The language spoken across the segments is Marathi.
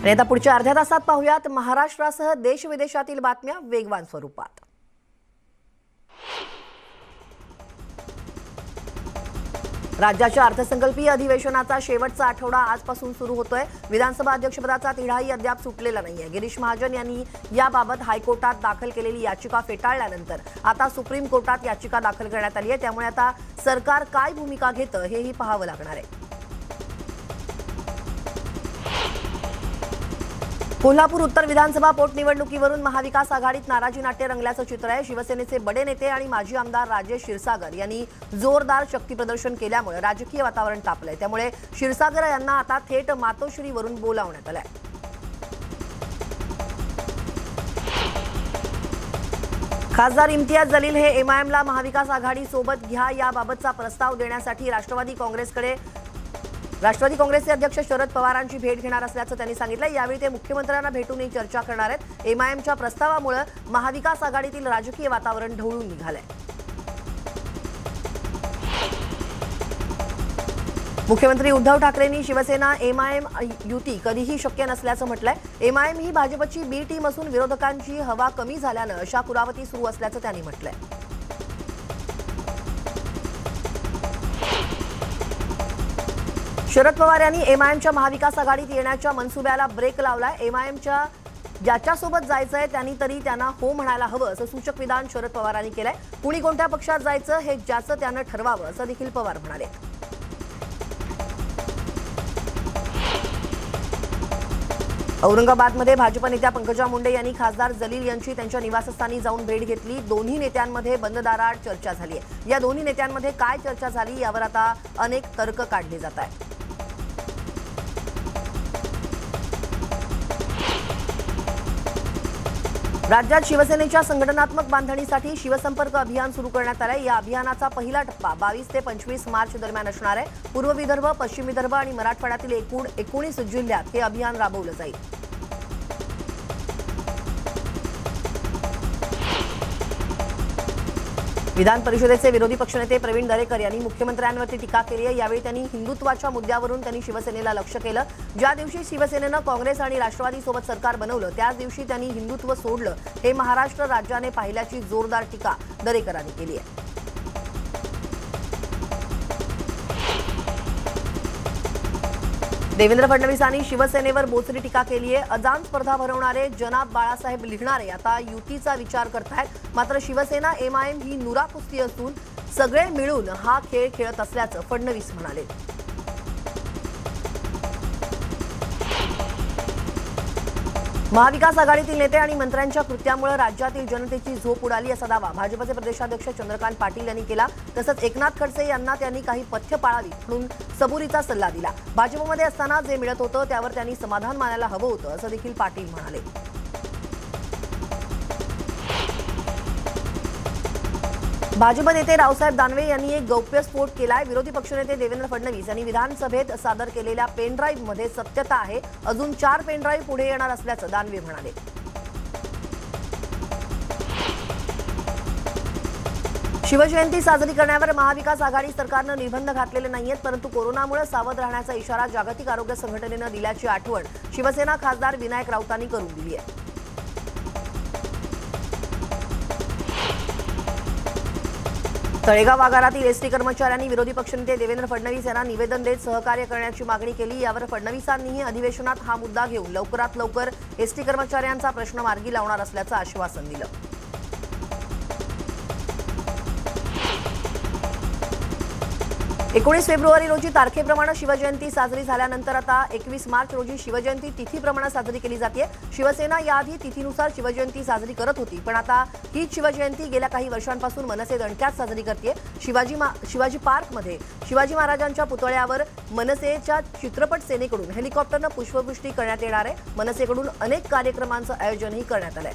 आणि आता पुढच्या अर्ध्या तासात पाहूयात महाराष्ट्रासह देश विदेशातील बातम्या वेगवान स्वरूपात। राज्याच्या अर्थसंकल्पीय अधिवेशनाचा शेवटचा आठवडा आजपासून सुरू होतोय। विधानसभा अध्यक्षपदाचा तिढाही अद्याप सुटलेला नाहीये। गिरीश महाजन यांनी याबाबत हायकोर्टात दाखल केलेली याचिका फेटाळल्यानंतर आता सुप्रीम कोर्टात याचिका दाखल करण्यात आली आहे। त्यामुळे आता सरकार काय भूमिका घेतं हेही पाहावं लागणार आहे। कोल्हापूर उत्तर विधानसभा पोटनिवडणुकीवरून महाविकास आघाडीत नाराजी नाट्य रंगल्याचं चित्र आहे। शिवसेनेचे बडे नेते आणि माजी आमदार राजेश क्षीरसागर यांनी जोरदार शक्तीप्रदर्शन केल्यामुळे राजकीय वातावरण तापलंय। त्यामुळे क्षीरसागर यांना आता थेट मातोश्रीवरून बोलावण्यात आलंय। खासदार इम्तियाज जलील हे एमआयएमला महाविकास आघाडी सोबत घ्या याबाबतचा प्रस्ताव देण्यासाठी राष्ट्रवादी काँग्रेसचे अध्यक्ष शरद पवारांची भेट घेणार असल्याचं त्यांनी सांगितलं। यावेळी ते मुख्यमंत्र्यांना भेटूनही चर्चा करणार आहेत। एमआयएमच्या प्रस्तावामुळे महाविकास आघाडीतील राजकीय वातावरण ढवळून निघालंय। मुख्यमंत्री उद्धव ठाकरेंनी शिवसेना एमआयएम युती कधीही शक्य नसल्याचं म्हटलंय। एमआयएम ही भाजपची बी टीम असून विरोधकांची हवा कमी झाल्यानं अशा कुरावती सुरू असल्याचं त्यांनी म्हटलंय। शरद पवार यांनी एमआयएमच्या महाविकास आघाडीत येण्याच्या मनसुब्याला ब्रेक लावलाय। एमआयएमच्या ज्याच्यासोबत जायचंय त्यांना हो म्हणायला हवं असं सूचक विधान शरद पवारांनी केलंय। कुणी कोणत्या पक्षात जायचं हे ज्याचं त्यानं ठरवावं असं देखील पवार म्हणाले। औरंगाबादमध्ये भाजप नेत्या पंकजा मुंडे यांनी खासदार जलील यांची त्यांच्या निवासस्थानी जाऊन भेट घेतली। दोन्ही नेत्यांमध्ये बंद दाराआड चर्चा झाली आहे। या दोन्ही नेत्यांमध्ये काय चर्चा झाली यावर आता अनेक तर्क काढले जात आहेत। राज्यात शिवसेनेच्या संघटनात्मक बांधणीसाठी शिवसंपर्क अभियान सुरू करण्यात आलंय। या अभियानाचा पहिला टप्पा 22 ते 25 मार्च दरम्यान असणार आहे। पूर्व विदर्भ, पश्चिम विदर्भ आणि मराठवाड्यातील एकूण 19 जिल्ह्यात हे अभियान राबवलं जाईल। विधान परिषदेचे विरोधी पक्षनेते प्रवीण दरेकर यांनी मुख्यमंत्र्यांवरती टीका केली आहे। यावेळी त्यांनी हिंदुत्वाच्या मुद्द्यावरून शिवसेनेला लक्ष्य केलं। ज्या दिवशी शिवसेनेनं काँग्रेस आणि राष्ट्रवादीसोबत सरकार बनवलं त्याच दिवशी त्यांनी हिंदुत्व सोडलं हे महाराष्ट्र राज्याने पाहिल्याची जोरदार टीका दरेकरांनी केली आहे। देवेंद्र फडणवीसांनी शिवसेनेवर बोचरी टीका केली आहे। अजान स्पर्धा भरवणारे जनाब बाळासाहेब लिहिणारे आता युतीचा विचार करतायत। मात्र शिवसेना एमआयएम ही नुरा कुस्ती असून सगळे मिळून हा खेळ खेळत असल्याचं फडणवीस म्हणाले। महाविकास आघाडीतील नेते आणि मंत्र्यांच्या कृत्यामुळे राज्यातील जनतेची झोप उडाली असा दावा भाजपचे प्रदेशाध्यक्ष चंद्रकांत पाटील यांनी केला। तसंच एकनाथ खडसे यांना त्यांनी काही पथ्य पाळावी म्हणून सबुरीचा सल्ला दिला। भाजपमध्ये असताना जे मिळत होतं त्यावर त्यांनी समाधान मानायला हवं होतं असं देखील पाटील म्हणाले। भाजप नेते रावसाहेब दानवे यांनी एक गौप्यस्फोट केलाय। विरोधी पक्षनेते देवेंद्र फडणवीस यांनी विधानसभेत सादर केलेल्या पेनड्राईव्हमध्ये सत्यता आहे। अजून 4 पेनड्राईव्ह पुढे येणार असल्याचं दानवे म्हणाले। शिवजयंती साजरी करण्यावर महाविकास आघाडी सरकारनं निर्बंध घातलेले नाहीयेत, परंतु कोरोनामुळे सावध राहण्याचा इशारा जागतिक आरोग्य संघटनेनं दिल्याची आठवण शिवसेना खासदार विनायक राऊतांनी करून दिली आहे। तळेगाव आगारातील एसटी कर्मचाऱ्यांनी विरोधी पक्षनेते देवेंद्र फडणवीस यांना निवेदन देत सहकार्य करण्याची मागणी केली। यावर फडणवीसांनीही अधिवेशनात हा मुद्दा घेऊन लवकरात लवकर एसटी कर्मचाऱ्यांचा प्रश्न मार्गी लावणार असल्याचं आश्वासन दिलं। 19 फेब्रुवारी रोजी तारखेप्रमाणे शिवजयंती साजरी झाल्यानंतर आता 21 मार्च रोजी शिवजयंती तिथीप्रमाणे साजरी केली जाते। शिवसेना याआधी तिथीनुसार शिवजयंती साजरी करत होती, पण आता हीच शिवजयंती गेल्या काही वर्षांपासून मनसे दणक्यात साजरी करते। शिवाजी पार्कमध्ये शिवाजी महाराजांच्या पुतळ्यावर मनसेच्या चित्रपट सेनेकडून हेलिकॉप्टरनं पुष्पवृष्टी करण्यात येणार आहे। मनसेकडून अनेक कार्यक्रमांचं आयोजनही करण्यात आलंय।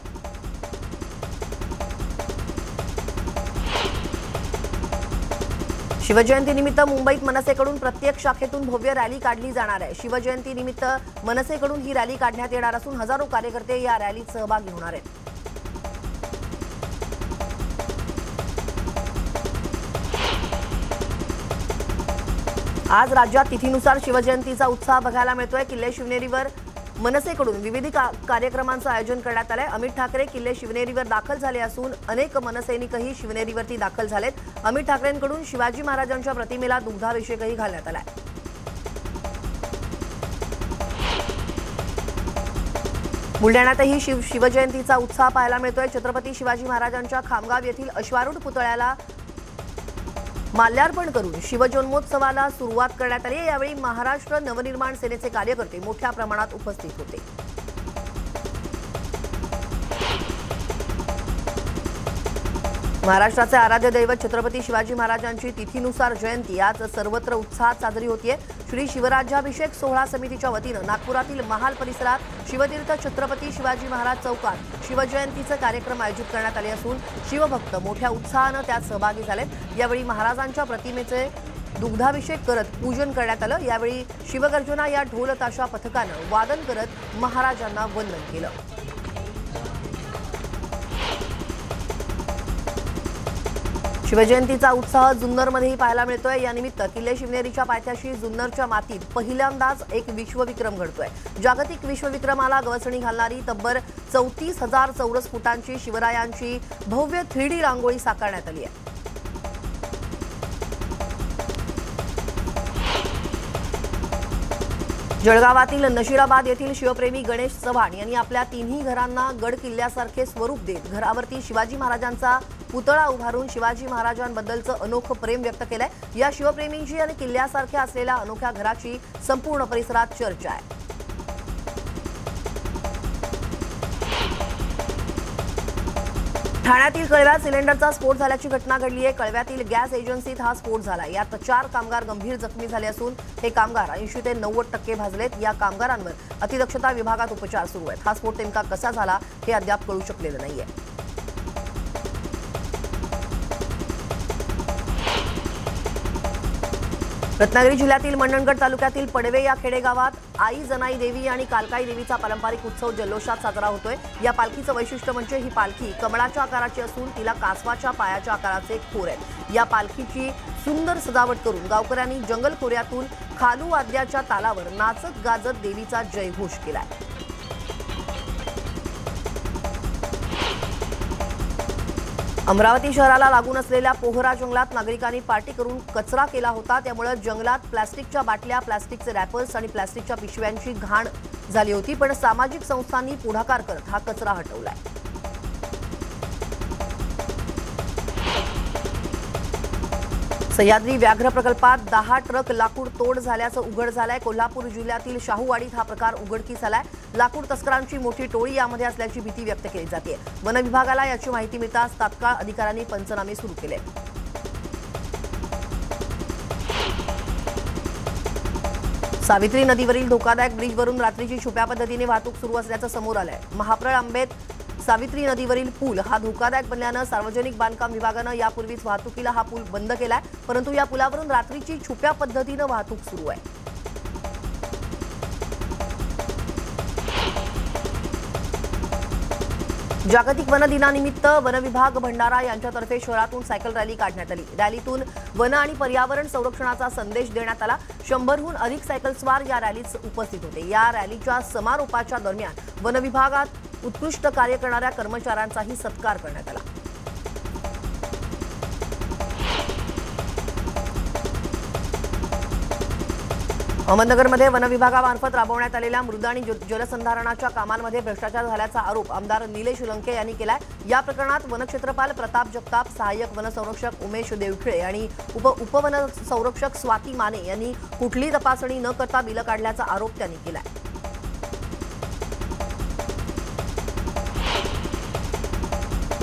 शिवजयंतीनिमित्त मुंबईत मनसेकडून प्रत्येक शाखेतून भव्य रॅली काढली जाणार आहे। शिवजयंतीनिमित्त मनसेकडून ही रॅली काढण्यात येणार असून हजारो कार्यकर्ते या रॅलीत सहभागी होणार आहेत। आज राज्यात तिथीनुसार शिवजयंतीचा उत्साह बघायला मिळतोय। किल्ले शिवनेरीवर मनसेकडून विविध कार्यक्रमांचं आयोजन करण्यात आलंय। अमित ठाकरे किल्ले शिवनेरीवर दाखल झाले असून अनेक मनसैनिकही शिवनेरीवरती दाखल झालेत। अमित ठाकरेंकडून शिवाजी महाराजांच्या प्रतिमेला दुग्धाभिषेकही घालण्यात आलाय। बुलढाण्यातही शिवजयंतीचा उत्साह पाहायला मिळतोय। छत्रपती शिवाजी महाराजांच्या खामगाव येथील अश्वारूढ पुतळ्याला माल्यार्पण करून शिवजन्मोत्सवाला सुरुवात करण्यात आली। यावेळी महाराष्ट्र नवनिर्माण सेनेचे कार्यकर्ते मोठ्या प्रमाणात उपस्थित होते। महाराष्ट्राचे आराध्य दैवत छत्रपती शिवाजी महाराजांची तिथीनुसार जयंती आज सर्वत्र उत्साहात साजरी होतीये। श्री शिवराज्याभिषेक सोहळा समितीच्या वतीनं नागपुरातील महाल परिसरात शिवतीर्थ छत्रपती शिवाजी महाराज चौकात शिवजयंतीचे कार्यक्रम आयोजित करण्यात आले असून शिवभक्त मोठ्या उत्साहानं त्यात सहभागी झालेत। यावेळी महाराजांच्या प्रतिमेचे दुग्धाभिषेक करत पूजन करण्यात आलं। यावेळी शिवगर्जना या ढोल ताशा पथकानं वादन करत महाराजांना वंदन केलं। शिवजयंतीचा उत्साह जुन्नरमध्येही पाहायला मिळतोय। यानिमित्त किल्ले शिवनेरीच्या पायथ्याशी जुन्नरच्या मातीत पहिल्यांदाच एक विश्वविक्रम घडतोय। जागतिक विश्वविक्रमाला गवसणी घालणारी तब्बल 34,000 चौरस फुटांची शिवरायांची भव्य 3D रांगोळी साकारण्यात आली आहे। जळगावातील नशिराबाद येथील शिवप्रेमी गणेश चव्हाण यांनी आपल्या तिन्ही घरांना गड किल्ल्यासारखे स्वरूप देत घरावरती शिवाजी महाराजांचा पुतळा उभारून शिवाजी महाराजांबद्दलचं अनोखं प्रेम व्यक्त केलंय। या शिवप्रेमींची आणि किल्ल्यासारख्या असलेल्या अनोख्या घराची संपूर्ण परिसरात चर्चा आहे। ठाण्यातील कळव्यात सिलेंडरचा स्फोट झाल्याची घटना घडली आहे। कळव्यातील गॅस एजन्सीत हा स्फोट झाला। यात 4 कामगार गंभीर जखमी झाले असून हे कामगार 80 ते 90% भाजलेत। या कामगारांवर अतिदक्षता विभागात उपचार सुरू आहेत। हा स्फोट नेमका कसा झाला हे अद्याप कळू शकलेलं नाहीये। रत्नागिरी जिल्ह्यातील मंडणगड तालुक्यातील पडवे या खेडेगावात आई जनाई देवी आणि कालकाई देवीचा पारंपरिक उत्सव जल्लोषात साजरा होतोय। या पालखीचं वैशिष्ट्य म्हणजे ही पालखी कमळाच्या आकाराची असून तिला कासवाच्या पायाच्या आकाराचे खोर आहेत। या पालखीची सुंदर सजावट करून गावकऱ्यांनी जंगल खोऱ्यातून खालू वाद्याच्या तालावर नाचत गाजत देवीचा जयघोष केलाय। अमरावती शहराला लागून असलेल्या पोहरा जंगलात नागरिकांनी पार्टी करून कचरा केला होता। त्यामुळे जंगलात प्लास्टिकच्या बाटल्या, प्लास्टिकचे रॅपर्स आणि प्लास्टिकच्या पिशव्यांची घाण झाली होती। पण सामाजिक संस्थांनी पुढाकार करत हा कचरा हटवलाय। सह्याद्री व्याघ्र प्रकल्पात 10 ट्रक लाकूड तोड झाल्याचं उघड झालंय। कोल्हापूर जिल्ह्यातील शाहूवाडीत हा प्रकार उघडकीस आलाय। लाकूड तस्करांची मोठी टोळी यामध्ये असल्याची भीती व्यक्त केली जाते। वन विभागाला याची माहिती मिळताच तात्काळ अधिकाऱ्यांनी पंचनामे सुरू केले। सावित्री नदीवरील धोकादायक ब्रिजवरून रात्रीची छुप्या पद्धतीने वाहतूक सुरू असल्याचं समोर आलंय। महाप्रळ आंबेत सावित्री नदीवरील पूल हा धोकादायक बनल्यानं सार्वजनिक बांधकाम विभागानं यापूर्वीच वाहतुकीला हा पूल बंद केलाय। परंतु या पुलावरून रात्रीची छुप्या पद्धतीनं वाहतूक सुरू आहे। जागतिक वन दिनानिमित्त वन विभाग भंडारा यांच्यातर्फे शहरातून सायकल रॅली काढण्यात आली। रॅलीतून वन आणि पर्यावरण संरक्षणाचा संदेश देण्यात आला। 100हून अधिक सायकलस्वार या रॅलीत उपस्थित होते। या रॅलीच्या समारोपाच्या दरम्यान वन विभागात उत्कृष्ट कार्य करणाऱ्या कर्मचाऱ्यांचाही सत्कार करण्यात आला। अहमदनगरमध्ये वन विभागामार्फत राबवण्यात आलेल्या मृद आणि जलसंधारणाच्या कामांमध्ये भ्रष्टाचार झाल्याचा आरोप आमदार निलेश लंके यांनी केलाय। या प्रकरणात वनक्षेत्रपाल प्रताप जगताप, सहाय्यक वनसंरक्षक उमेश देवखिळे आणि उपवन संरक्षक स्वाती माने यांनी कुठलीही तपासणी न करता बिलं काढल्याचा आरोप त्यांनी केलाय।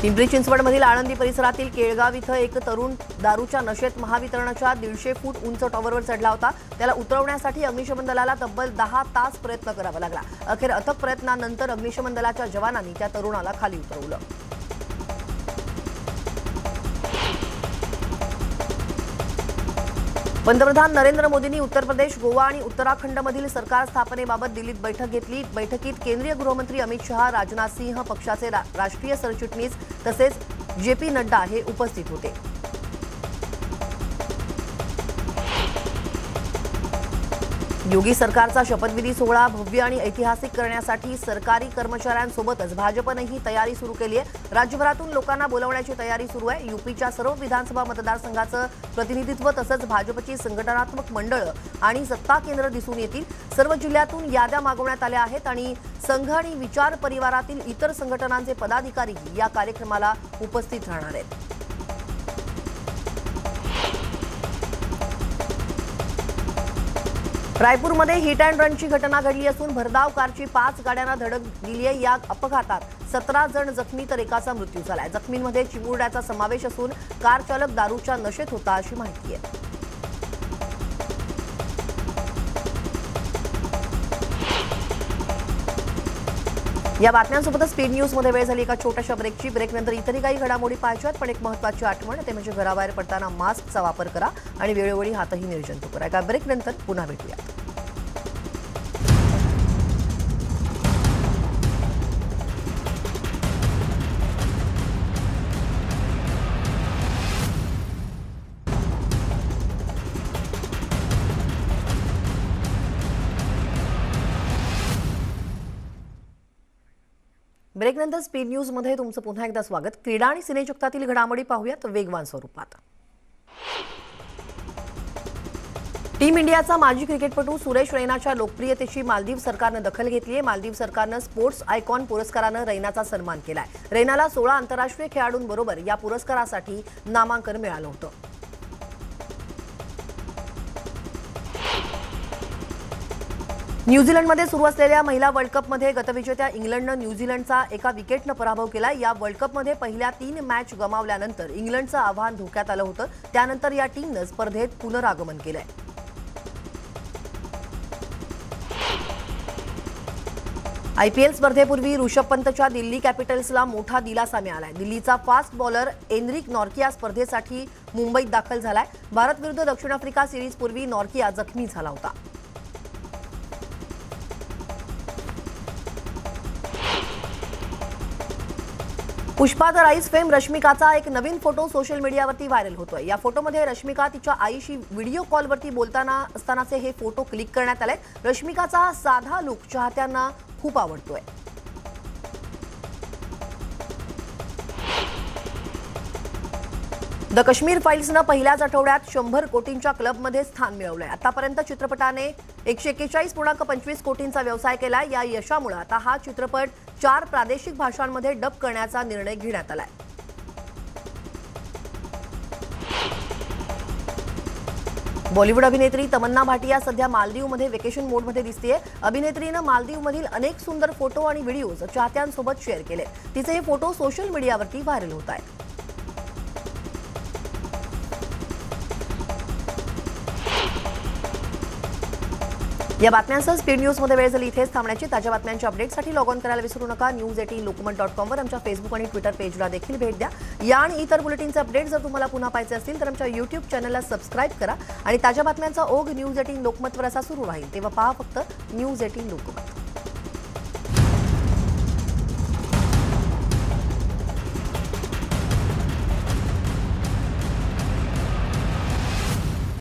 पिंपरी चिंचवडमधील आळंदी परिसरातील केळगाव इथं एक तरुण दारूच्या नशेत महावितरणच्या 150 फूट उंच टॉवरवर चढला होता। त्याला उतरवण्यासाठी अग्निशमन दलाला तब्बल 10 तास प्रयत्न करावा लागला। अखेर अथक प्रयत्नानंतर अग्निशमन दलाच्या जवानांनी त्या तरुणाला खाली उतरवलं। पंतप्रधान नरेंद्र मोदींनी उत्तर प्रदेश, गोवा आणि उत्तराखंडमधील सरकार स्थापनेबाबत दिल्लीत बैठक घेतली। बैठकीत केंद्रीय गृहमंत्री अमित शहा, राजनाथ सिंह, पक्षाचे राष्ट्रीय सरचिटणीस तसेच जे.पी. नड्डा हे उपस्थित होते। योगी सरकारचा शपथविधी सोहळा भव्य आणि ऐतिहासिक करण्यासाठी सरकारी कर्मचाऱ्यांसोबतच भाजपनेही तयारी सुरू केली आहे। राज्यभरातून लोकांना बोलवण्याची तयारी सुरू आहे। यूपीच्या सर्व विधानसभा मतदारसंघाचं प्रतिनिधित्व तसंच भाजपची संघटनात्मक मंडळं आणि सत्ता केंद्र दिसून येतील। सर्व जिल्ह्यातून याद्या मागवण्यात आल्या आहेत आणि संघ आणि विचार परिवारातील इतर संघटनांचे पदाधिकारीही या कार्यक्रमाला उपस्थित राहणार आहेत। रायपूरमध्ये हिट अँड रनची घटना घडली असून भरधाव कारची 5 गाड्यांना धडक दिली आहे। या अपघातात 17 जण जखमी तर एकाचा मृत्यू झालाय। जखमींमध्ये चिमुरड्याचा समावेश असून कार चालक दारूच्या नशेत होता अशी माहिती आहे। या बातम्यांसोबतच स्पीड न्यूज मध्ये वेळ झाली एका छोट्याशा ब्रेकची। ब्रेकनंतर इतरही काही घडामोडी पाहायच्यात, पण एक महत्त्वाची आठवण ते म्हणजे घराबाहेर पडताना मास्कचा वापर करा आणि वेळोवेळी हातही निर्जंतुक करा। एका ब्रेकनंतर पुन्हा भेटूया। ब्रेकनंतर स्पीड न्यूज मध्ये तुमचं पुन्हा एकदा स्वागत। क्रीडा आणि सिनेजगतातील घडामोडी पाहूयात वेगवान स्वरूपात। टीम इंडियाचा माजी क्रिकेटपटू सुरेश रैनाच्या लोकप्रियतेची मालदीव सरकारनं दखल घेतली आहे। मालदीव सरकारनं स्पोर्ट्स आयकॉन पुरस्कारानं रैनाचा सन्मान केलाय। रैनाला 16 आंतरराष्ट्रीय खेळाडूंबरोबर या पुरस्कारासाठी नामांकन मिळालं होतं। न्यूझीलंडमध्ये सुरू असलेल्या महिला वर्ल्ड कपमध्ये गतविजेत्या इंग्लंडनं न्यूझीलंडचा एका विकेटनं पराभव केला। या वर्ल्ड कपमध्ये पहिल्या 3 मॅच गमावल्यानंतर इंग्लंडचं आव्हान धोक्यात आलं होतं। त्यानंतर या टीमनं स्पर्धेत पुनरागमन केलंय। आयपीएल स्पर्धेपूर्वी ऋषभ पंतच्या दिल्ली कॅपिटल्सला मोठा दिलासा मिळालाय। दिल्लीचा फास्ट बॉलर एनरिक नॉर्किया स्पर्धेसाठी मुंबईत दाखल झालाय। भारत विरुद्ध दक्षिण आफ्रिका सिरीजपूर्वी नॉर्किया जखमी झाला होता। पुष्पा द राईस फेम रश्मिकाचा एक नवीन फोटो सोशल मीडियावरती व्हायरल होतोय। या फोटोमध्ये रश्मिका तिच्या आईशी व्हिडिओ कॉलवरती बोलताना असतानाचे हे फोटो क्लिक करण्यात आले। रश्मिकाचा साधा लुक चाहत्यांना खूप आवडतोय। द काश्मीर फाईल्सनं पहिल्याच आठवड्यात 100 कोटींच्या क्लबमध्ये स्थान मिळवलंय। आतापर्यंत चित्रपटाने 141.25 कोटींचा व्यवसाय केला। या यशामुळे आता हा चित्रपट 4 प्रादेशिक भाषांमध्ये डब करण्याचा निर्णय घेण्यात आलाय। बॉलिवूड अभिनेत्री तमन्ना भाटिया सध्या मालदीवमध्ये वेकेशन मोडमध्ये दिसतेय। अभिनेत्रीनं मालदीवमधील अनेक सुंदर फोटो आणि व्हिडिओज चाहत्यांसोबत शेअर केले। तिचे हे फोटो सोशल मीडियावरती व्हायरल होत आहेत। या बातम्यांसह स्पीड न्यूज मध्ये वेळ झाली इथेच थांबण्याची। ताज्या बातम्यांच्या अपडेटसाठी लॉग ऑन करायला विसरू नका। news18lokmat.com वर आमच्या फेसबुक आणि ट्विटर पेजला देखील भेट द्या। या आणि इतर बुलेटिनचे अपडेट जर तुम्हाला पुन्हा पाहायचे असतील तर आमच्या YouTube चॅनलला सबस्क्राईब करा आणि ताज्या बातम्यांचा ओघ न्यूज 18 लोकमतवर असा सुरू राहील। तेव्हा पहा फक्त न्यूज 18 लोकमत।